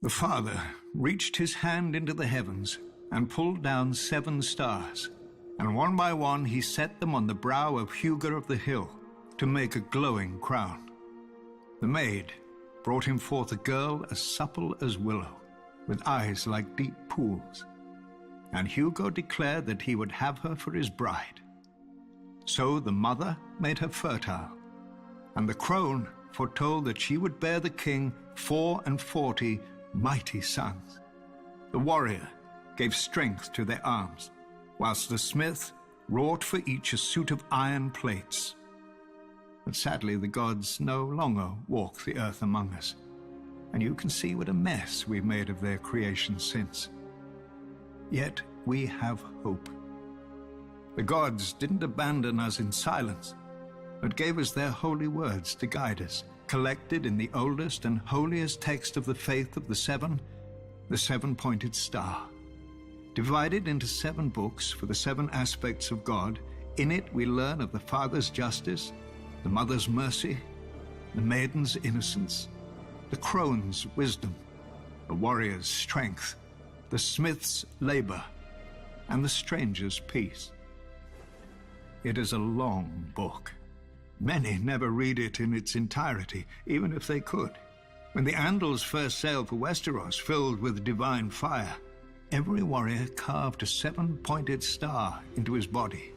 The Father reached his hand into the heavens and pulled down 7 stars, and one by one he set them on the brow of Hugo of the hill to make a glowing crown. The maid brought him forth a girl as supple as willow, with eyes like deep pools, and Hugo declared that he would have her for his bride. So the mother made her fertile, and the crone foretold that she would bear the king 44 mighty sons. The warrior gave strength to their arms, whilst the smith wrought for each a suit of iron plates. But sadly, the gods no longer walk the earth among us, and you can see what a mess we've made of their creation since. Yet we have hope. The gods didn't abandon us in silence, but gave us their holy words to guide us, collected in the oldest and holiest text of the faith of the seven, the 7-pointed star. Divided into 7 books for the 7 aspects of God, in it we learn of the Father's justice, the Mother's mercy, the maiden's innocence, the crone's wisdom, the warrior's strength, the smith's labor, and the stranger's peace. It is a long book. Many never read it in its entirety, even if they could. When the Andals first sailed for Westeros, filled with divine fire, every warrior carved a 7-pointed star into his body,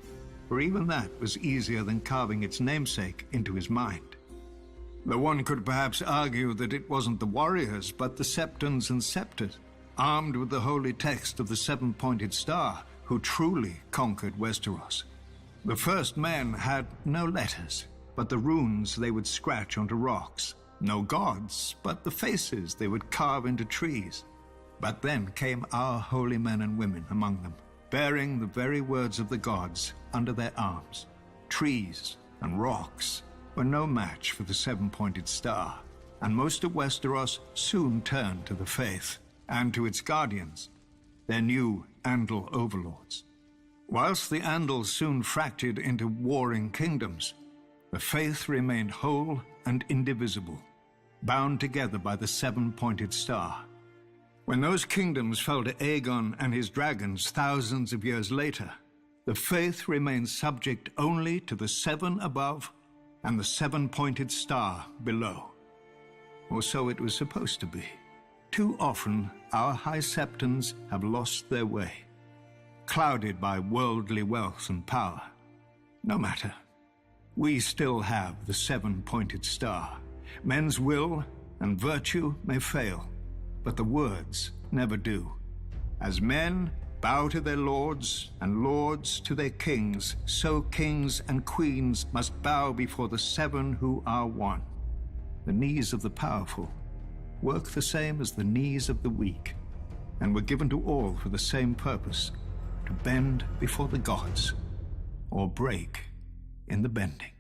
for even that was easier than carving its namesake into his mind. Though one could perhaps argue that it wasn't the warriors, but the septons and septors, armed with the holy text of the 7-pointed star, who truly conquered Westeros. The first men had no letters, but the runes they would scratch onto rocks. No gods, but the faces they would carve into trees. But then came our holy men and women among them, bearing the very words of the gods under their arms. Trees and rocks were no match for the 7-pointed star, and most of Westeros soon turned to the faith and to its guardians, their new Andal overlords. Whilst the Andals soon fractured into warring kingdoms, the faith remained whole and indivisible, bound together by the 7-pointed star. When those kingdoms fell to Aegon and his dragons thousands of years later, the faith remained subject only to the 7 above and the 7-pointed star below. Or so it was supposed to be. Too often, our High Septons have lost their way, clouded by worldly wealth and power. No matter. We still have the 7-pointed star. Men's will and virtue may fail, but the words never do. As men bow to their lords and lords to their kings, so kings and queens must bow before the 7 who are one. The knees of the powerful work the same as the knees of the weak, and were given to all for the same purpose, to bend before the gods, or break in the bending.